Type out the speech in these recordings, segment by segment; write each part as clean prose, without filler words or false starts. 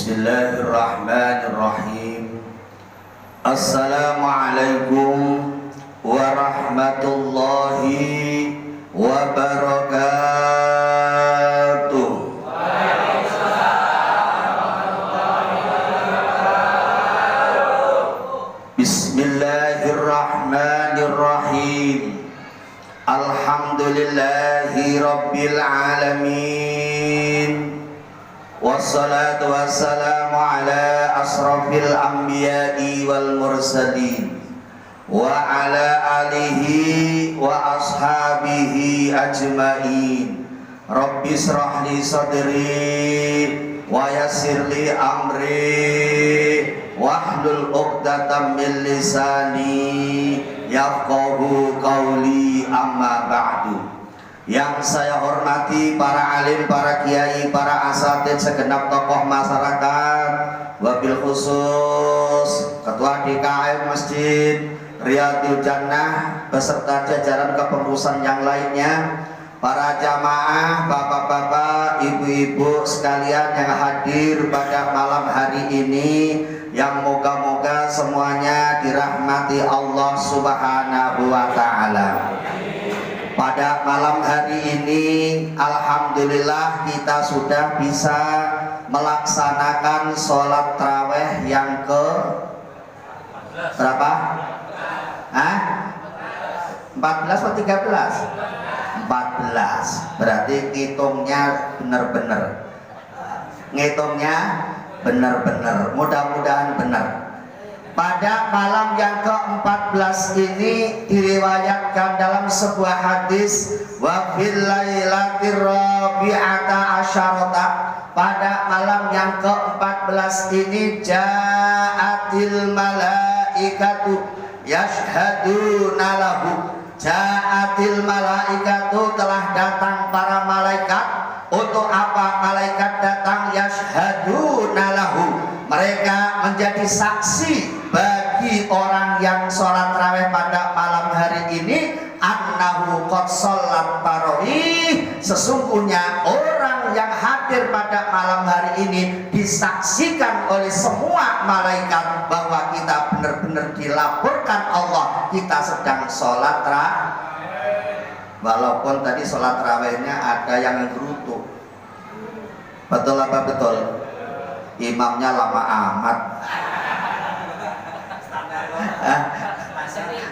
Bismillahirrahmanirrahim. Assalamualaikum warahmatullahi wabarakatuh. Bismillahirrahmanirrahim. Alhamdulillahi rabbil alamin. Wassalatu wassalamu ala asrafil anbiya'i wal mursalin wa ala alihi wa ashabihi ajma'in. Rabbi israh li sadri wa yassir li amri wahlul 'uqdatam min lisani yafqahu qawli, amma ba'du. Yang saya hormati para alim, para kiai, para asatid, segenap tokoh masyarakat, wabil khusus Ketua DKM Masjid Riyadul Jannah beserta jajaran kepengurusan yang lainnya, para jamaah, bapak-bapak, ibu-ibu sekalian yang hadir pada malam hari ini, yang moga-moga semuanya dirahmati Allah Subhanahu wa Ta'ala. Pada malam hari ini alhamdulillah kita sudah bisa melaksanakan sholat tarawih yang ke berapa? 14 atau 13? 14. Berarti ngitungnya benar-benar. Ngitungnya benar-benar. Mudah-mudahan benar. Pada malam yang ke-14 ini diriwayatkan dalam sebuah hadis, wa fil lailatir rabi'ata asyarata, pada malam yang ke-14 ini ja'atil malaikatu yashhaduna lahu. Ja'atil malaikatu, telah datang para malaikat. Untuk apa malaikat datang? Yashhaduna lahu, mereka menjadi saksi bagi orang yang sholat tarawih pada malam hari ini, annahu qad shollat tarawih, sesungguhnya orang yang hadir pada malam hari ini disaksikan oleh semua malaikat bahwa kita benar-benar dilaporkan Allah kita sedang sholat tarawih. Walaupun tadi sholat tarawihnya ada yang gerutu, betul apa betul? Imamnya lama amat.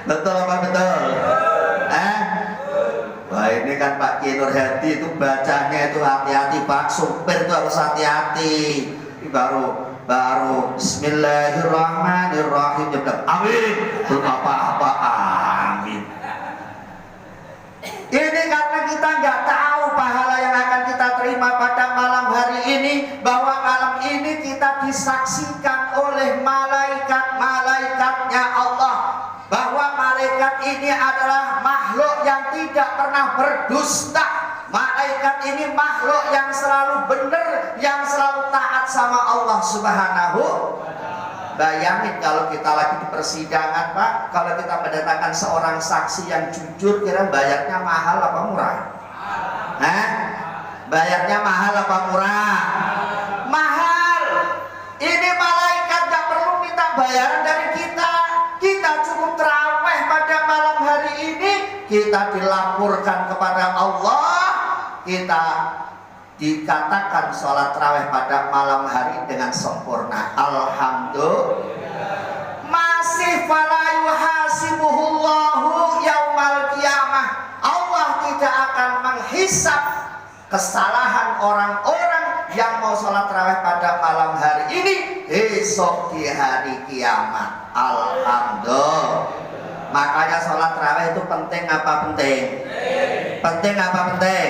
Betul apa betul? Wah, ini kan Pak Kiai Nurhadi itu bacanya itu hati-hati Pak, supir itu harus hati-hati. Ini baru Bismillahirrahmanirrahim, amin, belum apa-apa, amin. Ini karena kita nggak tahu pahala yang akan kita terima pada malam hari ini, bahwa malam ini kita disaksikan oleh malaikat-malaikatnya Allah, bahwa malaikat ini adalah makhluk yang tidak pernah berdusta. Malaikat ini makhluk yang selalu benar, yang selalu taat sama Allah Subhanahu. Bayangin kalau kita lagi di persidangan Pak, kalau kita mendatangkan seorang saksi yang jujur, kira bayarnya mahal apa murah? Bayarnya mahal apa murah? Mahal. Ini malaikat gak perlu minta bayaran dari kita. Kita cukup tarawih pada malam hari ini, kita dilaporkan kepada Allah, kita dikatakan sholat tarawih pada malam hari dengan sempurna. Alhamdulillah. Masih fala yuhasibuhullahu yaumal qiyamah. Allah tidak akan menghisab kesalahan orang-orang yang mau sholat tarawih pada malam hari ini besok di hari kiamat. Alhamdulillah. Makanya sholat tarawih itu penting apa penting? Penting apa penting?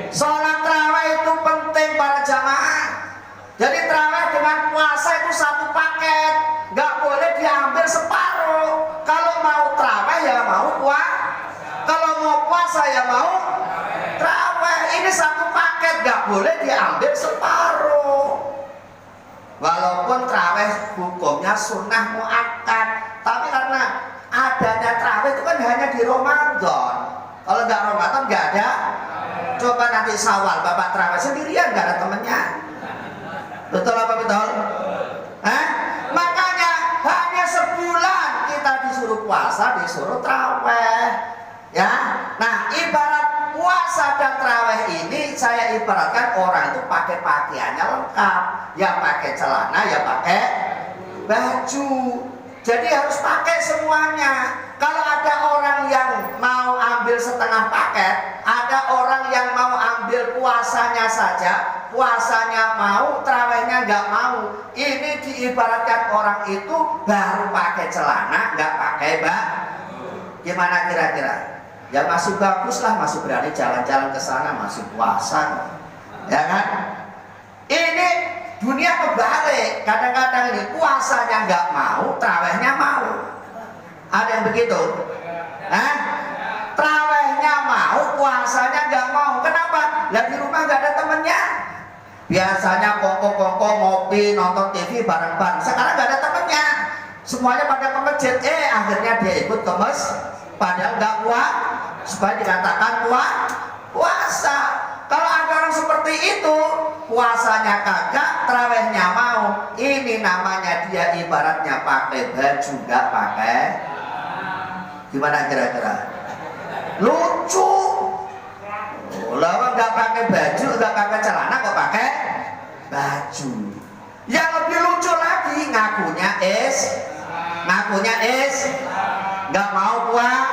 Sholat tarawih itu penting para jamaah. Jadi tarawih dengan puasa itu satu paket, nggak boleh diambil separuh. Kalau mau tarawih ya mau puasa, kalau mau puasa ya mau tarawih. Ini satu paket, nggak boleh diambil separuh. Walaupun tarawih hukumnya sunnah muakkad, tapi karena adanya tarawih itu kan hanya di Ramadan. Kalau nggak Ramadan nggak ada. Coba nanti Syawal Bapak tarawih sendirian, nggak ada temennya. Betul apa betul? Hah? Makanya hanya sebulan kita disuruh puasa, disuruh traweh. Ya, nah ibarat puasa dan traweh ini saya ibaratkan orang itu pakai pakaiannya lengkap, ya pakai celana, ya pakai baju. Jadi harus pakai semuanya. Kalau ada orang yang mau ambil setengah paket, ada orang yang mau ambil puasanya saja, puasanya mau, trawehnya nggak mau. Ini diibaratkan orang itu baru pakai celana, nggak pakai baju. Gimana kira-kira? Ya masih bagus lah, masih berani jalan-jalan ke sana, masih puasa, ya kan? Ini dunia kebalik. Kadang-kadang ini puasanya nggak mau, trawehnya mau. Ada yang begitu? Hah? Trawehnya mau, puasanya nggak mau. Kenapa? Lah di rumah nggak ada temennya. Biasanya kongko-kongko ngopi, nonton TV bareng-bareng. Sekarang nggak ada temennya. Semuanya pada ke masjid. Akhirnya dia ikut ke masjid. Padahal nggak puas, supaya dikatakan puasa. Kalau ada orang seperti itu, puasanya kagak, trawehnya mau. Ini namanya dia ibaratnya pakai baju, nggak pakai. Gimana kira-kira? Lucu. Lawan nggak pakai baju, nggak pakai celana, kok pakai baju. Yang lebih lucu lagi, ngakunya nggak mau puas,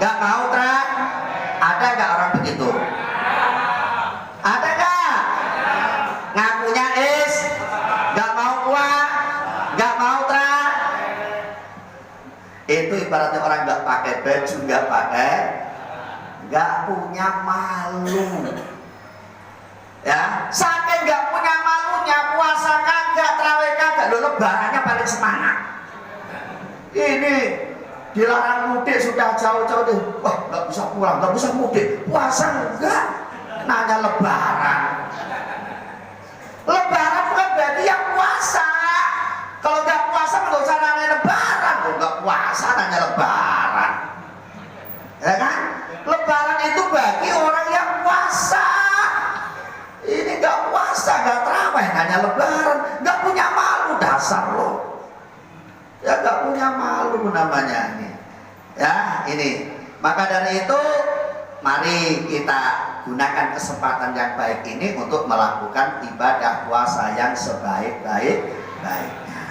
nggak mau ada nggak orang begitu? Ada nggak? Ngakunya nggak mau puas, nggak mau itu ibaratnya orang nggak pakai baju, nggak punya malu. Ya, saking nggak punya malunya, puasa kagak, traweh kagak, lo lebarannya paling semangat. Ini dilarang mudik sudah jauh-jauh deh. Wah, nggak bisa pulang, nggak bisa mudik. Puasa enggak, nanya lebaran. Lebaran bukan berarti yang puasa. Kalau nggak puasa nggak usah nanya lebaran. Kalau nggak puasa nanya lebaran, ya kan? Lebaran itu bagi orang yang puasa. Ini nggak puasa, nggak traweh, nanya lebaran, nggak punya malu, dasar lo. Ya nggak punya malu namanya ini. Ya ini. Maka dari itu mari kita gunakan kesempatan yang baik ini untuk melakukan ibadah puasa yang sebaik-baiknya.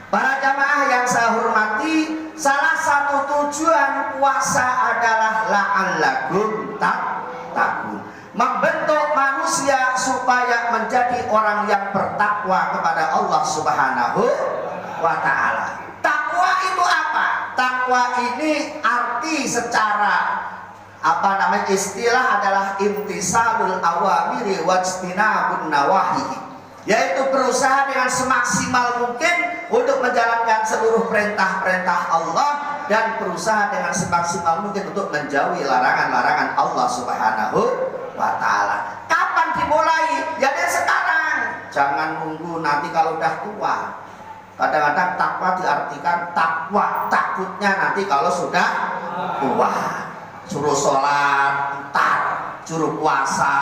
Para jamaah yang saya hormati, salah satu tujuan puasa adalah la'allakum tattaqun, membentuk manusia supaya menjadi orang yang bertakwa kepada Allah Subhanahu wa ta'ala. Takwa itu apa? Takwa ini arti secara istilah adalah imtisalul awamiri wajtinabun nawahi, yaitu berusaha dengan semaksimal mungkin untuk menjalankan seluruh perintah-perintah Allah dan berusaha dengan semaksimal mungkin untuk menjauhi larangan-larangan Allah Subhanahu wa ta'ala. Kapan dimulai? Ya dari sekarang. Jangan nunggu nanti kalau udah tua. Kadang-kadang takwa diartikan takwa, takutnya nanti kalau sudah tua. Suruh sholat entar, suruh puasa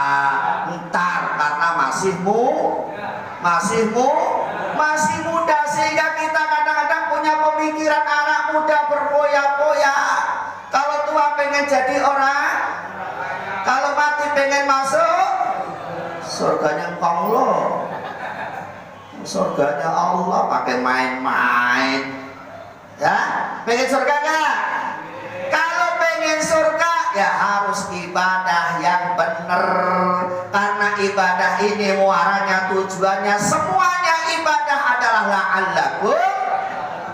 entar, karena masih muda, sehingga kita kadang-kadang punya pemikiran anak muda berpoya-poya. Kalau tua pengen jadi orang, kalau mati pengen masuk surganya engkong lo. Surganya Allah pakai main-main. Ya, pengen surga nggak? Kalau pengen surga ya harus ibadah yang benar, karena ibadah ini muaranya, tujuannya semuanya ibadah adalah la'allakum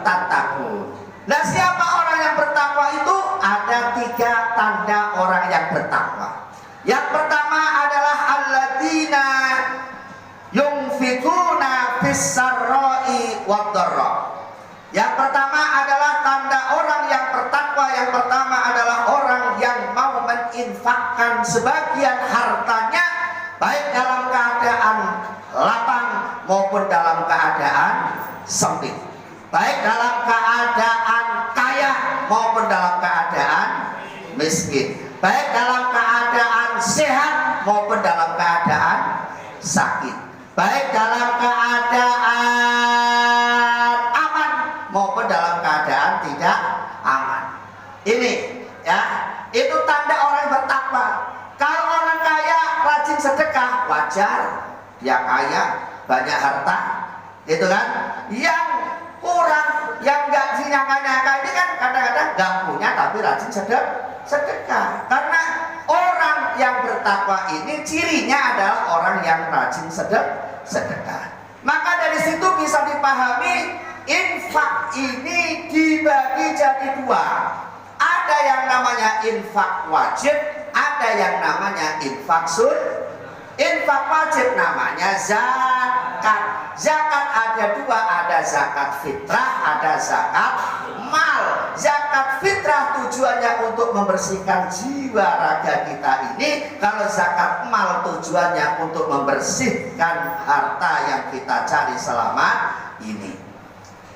tattaqun. Nah, siapa orang yang bertakwa itu? Ada 3 tanda orang yang bertakwa. Yang pertama adalah alladzina yunfikuna fis-sarra'i wad-dharra. Yang pertama adalah tanda orang yang bertakwa. Yang pertama adalah orang yang mau menginfakkan sebagian hartanya, baik dalam keadaan lapang maupun dalam keadaan sempit, baik dalam keadaan kaya maupun dalam keadaan miskin, baik dalam keadaan sehat maupun dalam keadaan sakit. baik dalam keadaan aman maupun dalam keadaan tidak aman. Ini ya, itu tanda orang bertakwa. Kalau orang kaya rajin sedekah, wajar dia kaya, banyak harta, gitu kan? Yang kurang, yang nggak nyangka-nyangka ini kan kadang-kadang nggak punya tapi rajin sedekah. Karena orang yang bertakwa ini cirinya adalah orang yang rajin sedekah. Maka dari situ bisa dipahami infak ini dibagi jadi dua. Ada yang namanya infak wajib, ada yang namanya infak sunnah. Infak wajib namanya zakat. Zakat ada dua, ada zakat fitrah, ada zakat mal. Zakat fitrah tujuannya untuk membersihkan jiwa raga kita ini. Kalau zakat mal tujuannya untuk membersihkan harta yang kita cari selama ini.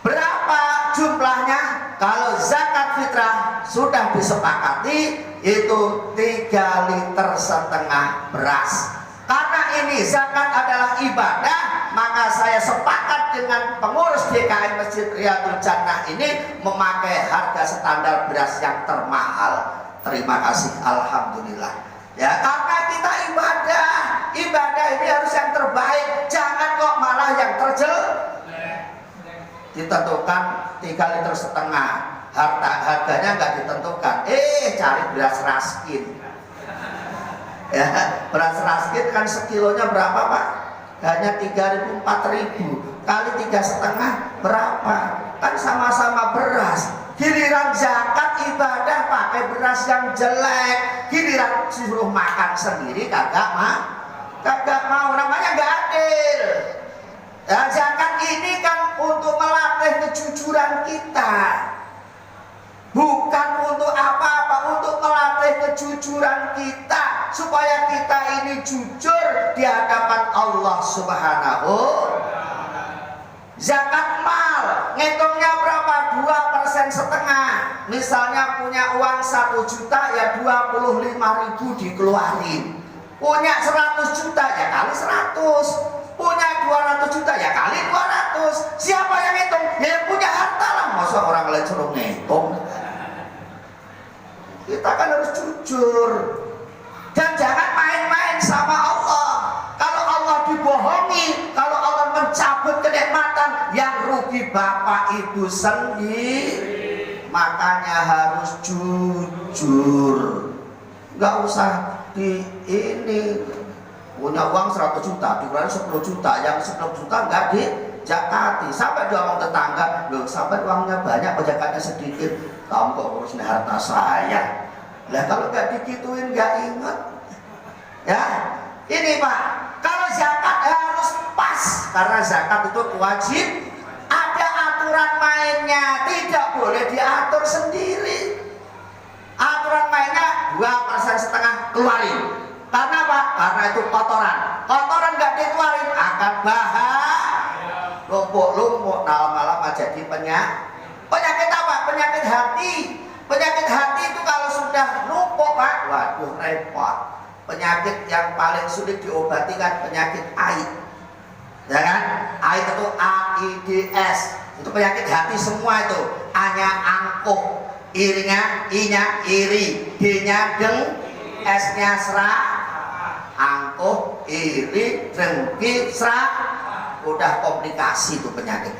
Berapa jumlahnya? Kalau zakat fitrah sudah disepakati itu 3,5 liter beras. Karena ini zakat adalah ibadah, maka saya sepakat dengan pengurus DKM Masjid Riyadul Jannah ini memakai harga standar beras yang termahal. Terima kasih, alhamdulillah. Ya, karena kita ibadah ini harus yang terbaik. Jangan kok malah yang ditentukan 3,5 liter. Harganya nggak ditentukan. Cari beras raskin. Ya, beras raskin kan sekilonya berapa Pak? Hanya 3.000, 4.000 kali 3,5 berapa? Kan sama-sama beras. Giliran zakat ibadah pakai beras yang jelek, giliran suruh makan sendiri kagak mau, namanya nggak adil. Ya, zakat ini kan untuk melatih kejujuran kita, bukan untuk apa-apa, untuk melatih kejujuran kita supaya kita ini jujur di hadapan Allah Subhanahu. Zakat mal ngitungnya berapa? 2,5%. Misalnya punya uang 1 juta ya 25.000 dikeluarin. Punya 100 juta ya kali 100. Punya 200 juta ya kali 200. Siapa yang ngitung? Ya yang punya harta lah. Masa orang lain suruh ngitung? Kita kan harus jujur. Dan jangan main-main sama Allah. Kalau Allah dibohongi, kalau Allah mencabut kenikmatan, yang rugi bapak ibu sendiri. Makanya harus jujur. Nggak usah ini punya uang 100 juta, dikurangi 10 juta, yang 10 juta nggak dijakati. Sampai diomong tetangga, loh sampai uangnya banyak, jakatnya sedikit, kamu kok urusin harta saya. Lah kalau nggak digituin nggak inget. Ya, ini Pak, kalau zakat harus pas, karena zakat itu wajib. Ada aturan mainnya, tidak boleh diatur sendiri. Aturan mainnya 2,5% keluarin. Karena apa? Karena itu kotoran. Kotoran nggak dikeluarin akan bahaya. Lumpuk-lumpuk, lama-lama jadi penyakit apa? Penyakit hati. Penyakit hati itu kalau sudah numpuk Pak, waduh repot. Penyakit yang paling sulit diobati kan penyakit AIDS. Ya kan? AIDS itu AIDS. Itu penyakit hati semua itu. A-nya angkuh, I-nya iri, D-nya deng, S-nya serak, angkuh, iri, dengki, serak. Udah komplikasi itu penyakit.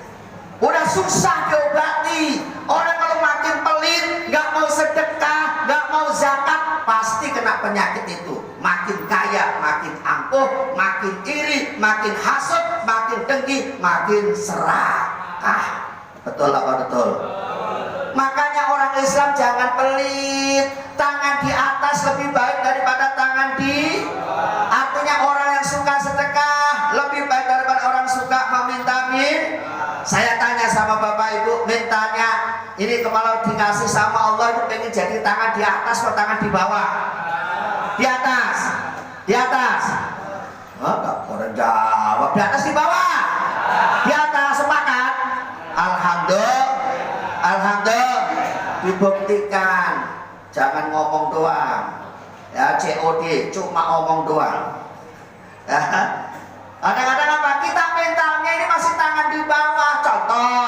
Udah susah diobati. Orang kalau makin pelit, nggak mau sedekah, nggak mau zakat, pasti kena penyakit itu. Makin kaya, makin angkuh, makin iri, makin hasut, makin dengki, makin serakah. Betul apa betul? Makanya orang Islam jangan pelit. Tangan di atas lebih baik daripada tangan di. Artinya orang yang suka sedekah lebih baik daripada orang suka meminta Saya tanya sama bapak ibu, mintanya ini kalau dikasih sama Allah itu pengen jadi tangan di atas atau tangan di bawah? Di atas. Di atas. Enggak pernah jawab. Di atas di bawah? Di atas, sepakat? Alhamdulillah. Alhamdulillah. Dibuktikan. Jangan ngomong doang. Ya, COD cuma ngomong doang. Ya. Kadang-kadang apa? kita mentalnya ini masih tangan di bawah. Contoh,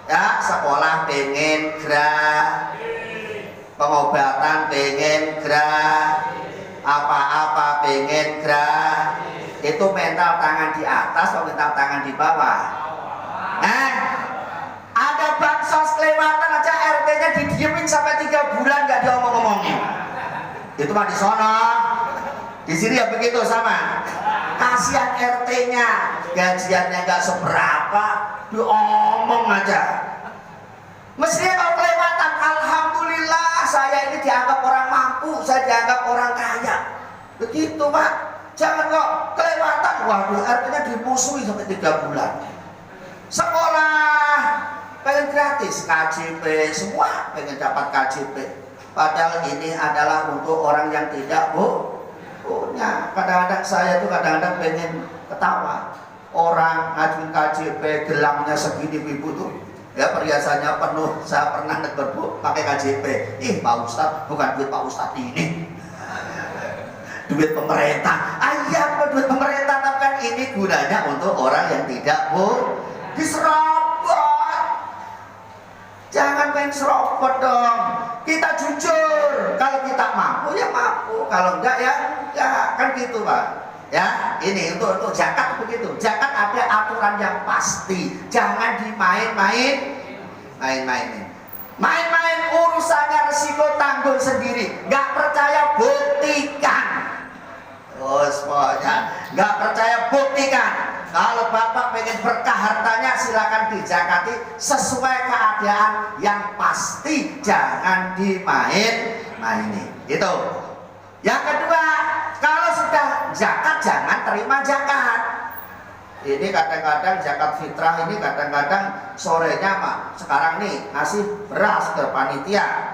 ya sekolah pengen gratis, pengobatan pengen gratis, apa-apa pengen gratis. Itu mental tangan di atas atau mental tangan di bawah? Ada bansos kelewatan aja RT-nya didiemin sampai 3 bulan nggak diomong-omongin. Itu mah di sono. Di sini ya begitu sama. Kasihan RT-nya, gajiannya nggak seberapa, diomong aja. Mestinya kalau kelewatan, alhamdulillah saya ini dianggap orang mampu, saya dianggap orang kaya. Begitu Pak. Jangan kok kelewatan, waduh RT-nya dimusuhi sampai 3 bulan. Sekolah pengen gratis, KJP semua pengen dapat KJP. Padahal ini adalah untuk orang yang tidak punya. Kadang-kadang saya tuh kadang-kadang pengen ketawa. Orang ngajuin KJP gelangnya segini ibu tuh, ya perhiasannya penuh. Saya pernah negur Bu pakai KJP. Ih Pak Ustadz, bukan duit Pak Ustadz ini, duit pemerintah. Ayah duit pemerintah, tapi kan ini gunanya untuk orang yang tidak diserobot. Jangan main serobot dong. Kita jujur. Kalau kita mampu ya mampu, kalau enggak ya enggak. Kan gitu Pak. Ya, ini untuk zakat begitu. Zakat ada aturan yang pasti. Jangan dimain-mainin. Main-main urusannya resiko tanggung sendiri. Enggak percaya buktikan. Pokoknya enggak percaya buktikan. Kalau Bapak pengen berkah hartanya, silakan dizakati sesuai keadaan yang pasti, jangan dimain-mainin. Itu. Yang kedua, kalau sudah zakat jangan terima zakat. Ini kadang-kadang zakat fitrah ini kadang-kadang sorenya Pak, sekarang nih ngasih beras ke panitia.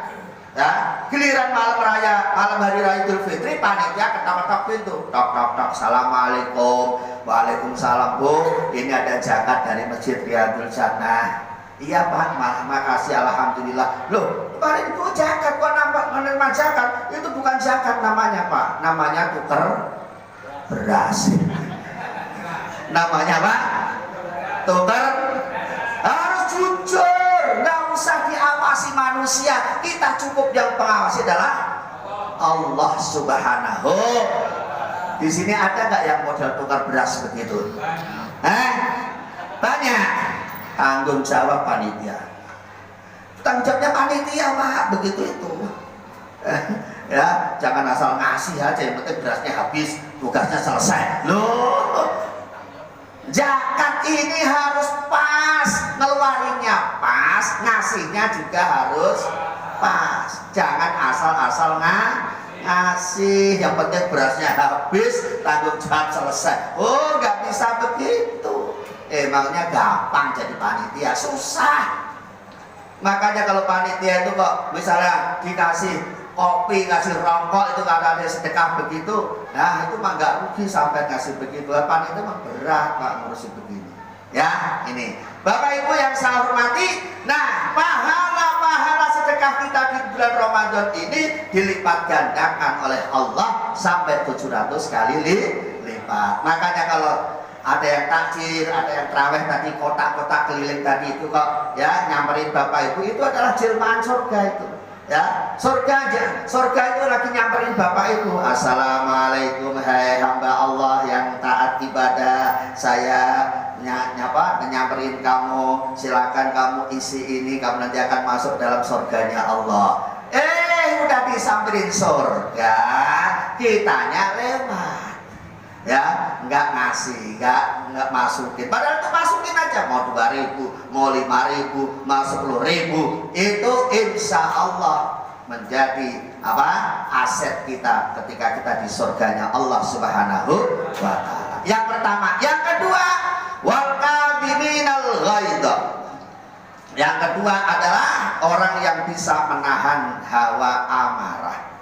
Ya, giliran malam hari raya Idul Fitri, panitia ketok-ketok pintu, tok, assalamualaikum, waalaikumsalam Bu, ini ada zakat dari Masjid Riyadul Jannah. Iya Pak, makasih, alhamdulillah. Loh, kemarin itu zakat, kok nampak menerima zakat? Itu bukan zakat namanya Pak, namanya tuker beras. Namanya Pak, tuker. Harus jujur, nggak usah diawasi manusia. Kita cukup yang pengawasi adalah Allah Subhanahu. Di sini ada nggak yang model tukar beras begitu? Banyak. Tanggung jawab panitia. Tanggung jawabnya panitia Pak, begitu itu. Ya, jangan asal ngasih aja, yang penting berasnya habis, tugasnya selesai. Loh, zakat ini harus pas, ngeluarinnya pas, ngasihnya juga harus pas. Jangan asal-asal ngasih, yang penting berasnya habis, tanggung jawab selesai. Oh, nggak bisa begitu. Emangnya gampang jadi panitia? Susah. Makanya kalau panitia itu kok misalnya dikasih kopi, kasih rokok, itu kalau ada sedekah begitu, nah itu mah nggak rugi sampai kasih begitu. Panitia mah berat Pak ngurusin begini. Ya, ini Bapak Ibu yang saya hormati. Nah, pahala sedekah kita di bulan Ramadan ini dilipat gandakan oleh Allah sampai 700 kali lipat. Makanya kalau ada yang takjil, ada yang terawih tadi, kotak-kotak keliling tadi itu kok ya nyamperin Bapak Ibu, itu adalah jelmaan surga itu. Ya, surga itu lagi nyamperin Bapak Ibu. Assalamualaikum hai hamba Allah yang taat ibadah, saya nyamperin kamu, silakan kamu isi ini, kamu nanti akan masuk dalam surganya Allah. Udah disamperin surga, kitanya lewat. Ya, nggak ngasih, nggak masukin. Padahal itu masukin aja, mau 2.000, mau 5.000, mau 10.000, itu insya Allah menjadi aset kita ketika kita di surganya Allah Subhanahu wa Ta'ala. Yang pertama, yang kedua, wal kadhiminal ghaidh. Yang kedua adalah orang yang bisa menahan hawa amarah.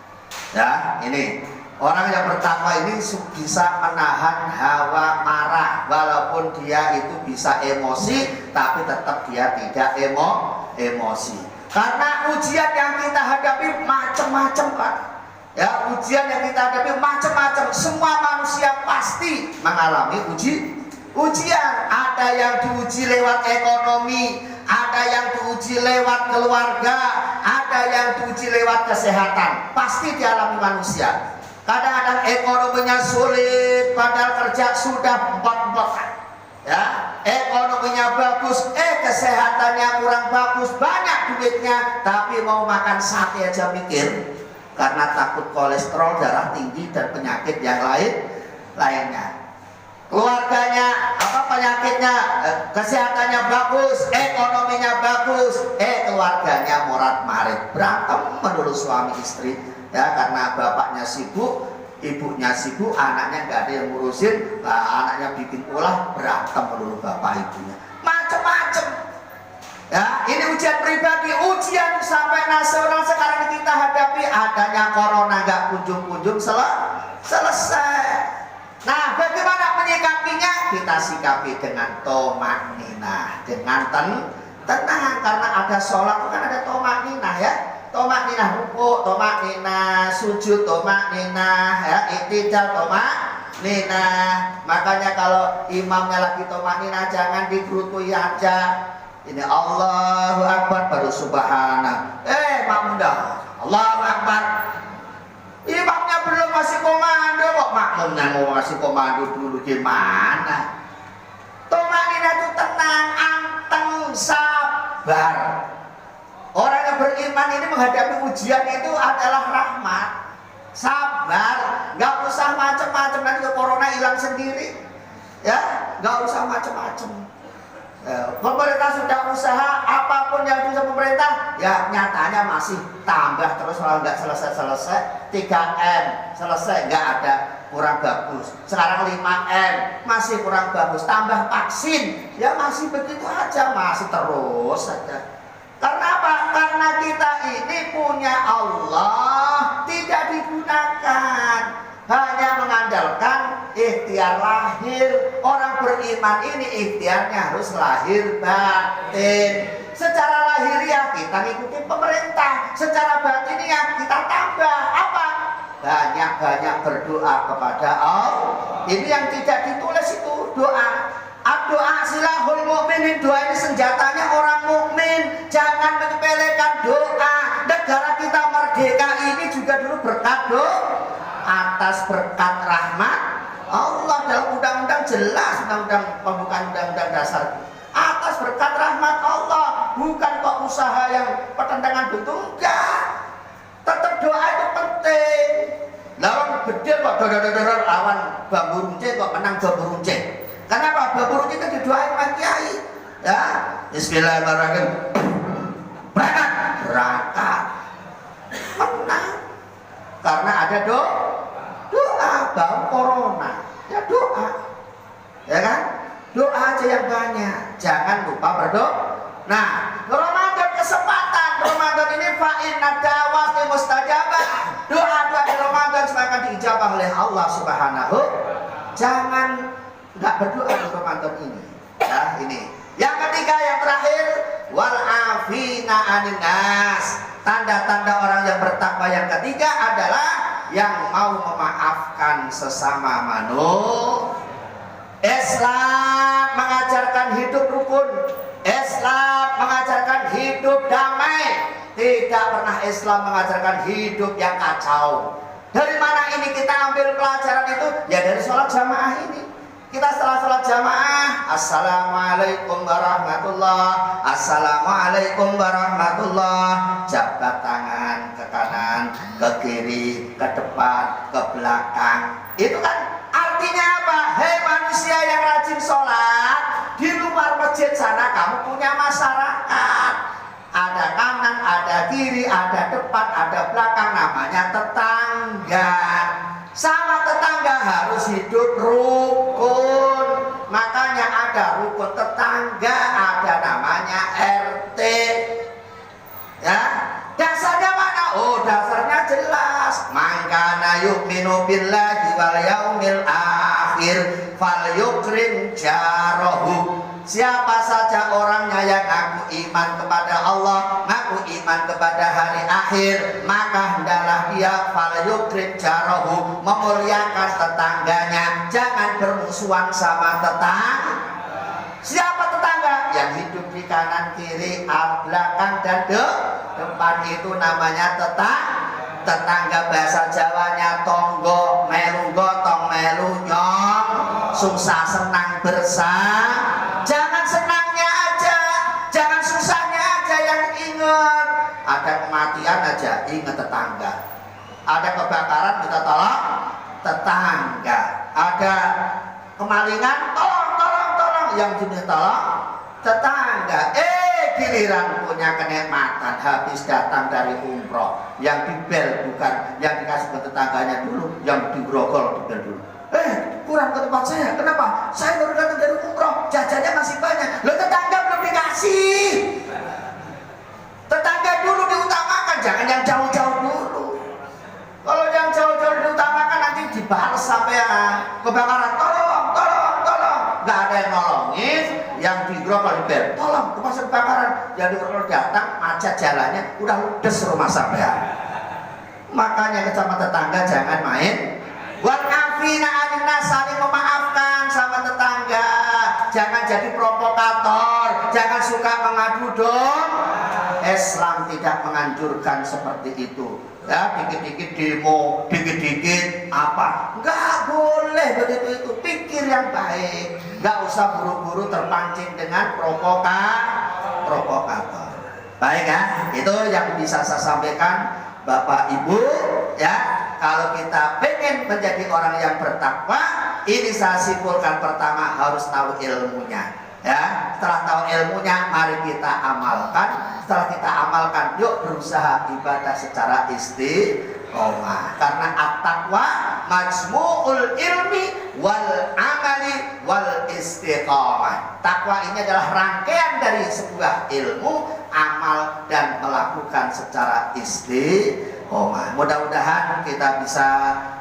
Ya, ini. Orang yang pertama ini bisa menahan hawa marah, walaupun dia itu bisa emosi, tapi tetap dia tidak emosi. Karena ujian yang kita hadapi macam-macam Pak. Ya, ujian yang kita hadapi macam-macam. Semua manusia pasti mengalami Ujian, ada yang diuji lewat ekonomi, ada yang diuji lewat keluarga, ada yang diuji lewat kesehatan. Pasti dialami manusia. Kadang-kadang ekonominya sulit, padahal kerja sudah empot-empotan. Ya, ekonominya bagus, kesehatannya kurang bagus, banyak duitnya, tapi mau makan sate aja mikir, karena takut kolesterol darah tinggi dan penyakit yang lainnya. Keluarganya penyakitnya, kesehatannya bagus, ekonominya bagus, keluarganya morat-marit, berantem menurut suami istri, ya, karena bapaknya sibuk, ibunya sibuk, anaknya nggak ada yang ngurusin, anaknya bikin ulah, berantem menurut bapak ibunya, macem-macem. Ya, ini ujian pribadi, ujian sampai nasional sekarang kita hadapi, adanya corona nggak kunjung-kunjung selesai. Nah, bagaimana menyikapinya? Kita sikapi dengan tomakninah, dengan tenang, karena ada sholat itu kan ada tomakninah, ya. Tomakninah ruku, tomakninah sujud, tomakninah ya, iktidal, tomakninah. Makanya kalau imamnya lagi tomakninah jangan digerutui aja. Ini Allahu Akbar baru subhanallah. Makmum dah Allahu Akbar. Imamnya belum masih komando kok makmumnya mau masih komando dulu, gimana? Tomakninah itu tenang, anteng, sabar. Orang yang beriman ini menghadapi ujian itu adalah rahmat, sabar, nggak usah macam-macam, nanti corona hilang sendiri, ya, nggak usah macam-macam. Pemerintah sudah usaha apapun yang bisa pemerintah, ya nyatanya masih tambah terus, kalau nggak selesai 3M selesai nggak ada, kurang bagus. Sekarang 5M masih kurang bagus, tambah vaksin, ya masih begitu aja, masih terus saja. Karena apa? Karena kita ini punya Allah, tidak digunakan, hanya mengandalkan ikhtiar lahir. Orang beriman ini ikhtiarnya harus lahir batin. Secara lahiriah kita ngikutin pemerintah, secara batiniah kita tambah apa? Banyak-banyak berdoa kepada Allah. Ini yang tidak ditulis itu doa. Doa silahul mukminin, doa ini senjatanya orang mukmin. Jangan menyepelekan doa. Negara kita merdeka ini juga dulu berkat doa, atas berkat rahmat Allah. Dalam undang-undang jelas, undang-undang pembukaan undang-undang dasar, atas berkat rahmat Allah, bukan kok usaha yang pertentangan betul, enggak. Tetap doa itu penting. Lawan bedil kok dodor-dodor lawan bambu runcing kok menang bambu runcing. Kenapa? Bambu runcing itu didoain sama kiai. Ya, bismillahirrahmanirrahim. Berangkat. Menang. Karena ada doa bau corona. Ya doa. Ya kan? Doa aja yang banyak. Jangan lupa berdoa. Nah, Ramadan kesempatan. Ramadan ini fa'inna da'wati mustajabah. Doa-doa di Ramadan akan diijabah oleh Allah Subhanahu. Jangan nggak berdoa di Ramadan ini. Ya, ini. Yang ketiga, yang terakhir, wal afina 'anil nas. Tanda-tanda orang yang bertakwa yang ketiga adalah yang mau memaafkan sesama manusia. Islam mengajarkan hidup rukun. Islam mengajarkan hidup damai. Tidak pernah Islam mengajarkan hidup yang kacau. Dari mana ini kita ambil pelajaran itu? Ya dari sholat jamaah ini. Kita setelah sholat jamaah, assalamualaikum warahmatullah, assalamualaikum warahmatullah, jabat tangan ke kanan, ke kiri, ke depan, ke belakang. Itu kan artinya apa? Hei manusia yang rajin sholat, di luar masjid sana kamu punya masyarakat. Ada kanan, ada kiri, ada depan, ada belakang, namanya tetangga. Sama tetangga harus hidup rukun. Makanya ada rukun tetangga, ada namanya RT. Ya, dasarnya mana? Oh, dasarnya jelas. Mangkana yu'minu billahi wal yaumil akhir falyukrim jarahu. Siapa saja orangnya yang ngaku iman kepada Allah, ngaku iman kepada hari akhir, maka hendaklah dia falyukrim jarahu, memuliakan tetangganya. Jangan bermusuhan bermusuhan sama tetangga. Siapa tetangga? Yang hidup di kanan, kiri, belakang, dan depan, itu namanya tetangga. Bahasa Jawanya tonggo melu gotong melu nyong, susah senang bersama. Jangan senangnya aja, jangan susahnya aja yang ingat. Ada kematian aja ingat tetangga. Ada kebakaran kita tolong tetangga. Ada kemalingan tolong, yang jenis tolong tetangga. Giliran punya kenikmatan habis datang dari umroh, yang dibel bukan yang dikasih ke tetangganya dulu, yang digrogol dibel dulu. Kurang ke tempat saya, kenapa? Saya baru datang dari umroh, jajannya masih banyak. Lo tetangga belum dikasih. Tetangga dulu diutamakan, jangan yang jauh-jauh dulu. Kalau yang jauh-jauh diutamakan nanti dibalas sampai kebakaran, tolong. Gak ada yang nolongin, yang digrogol dibel, tolong kebakaran kebakaran, yang digrogol datang macet jalannya, udah ludes rumah sampean. Makanya sama tetangga jangan main. Wal afina 'anil nas, saling memaafkan sama tetangga. Jangan jadi provokator, jangan suka mengadu domba. Islam tidak menganjurkan seperti itu. Ya, dikit-dikit demo, dikit-dikit apa? Nggak boleh begitu itu. Pikir yang baik. Nggak usah buru-buru terpancing dengan provokator. Baik ya, itu yang bisa saya sampaikan Bapak Ibu ya. Kalau kita pengen menjadi orang yang bertakwa, ini saya simpulkan pertama harus tahu ilmunya. Ya, setelah tahu ilmunya, mari kita amalkan. Setelah kita amalkan, yuk berusaha ibadah secara istiqomah. Karena at-taqwa majmu'ul ilmi wal amali wal istiqomah. Takwa ini adalah rangkaian dari sebuah ilmu, amal, dan melakukan secara istiqomah. Mudah-mudahan kita bisa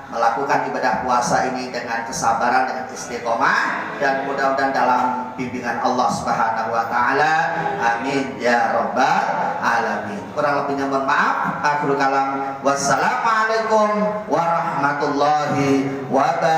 melakukan ibadah puasa ini dengan kesabaran, dengan istiqomah, dan mudah-mudahan dalam bimbingan Allah Subhanahu wa taala. Amin ya rabbal alamin. Kurang lebihnya mohon maaf. Akhirul kalam. Wassalamualaikum warahmatullahi wabarakatuh.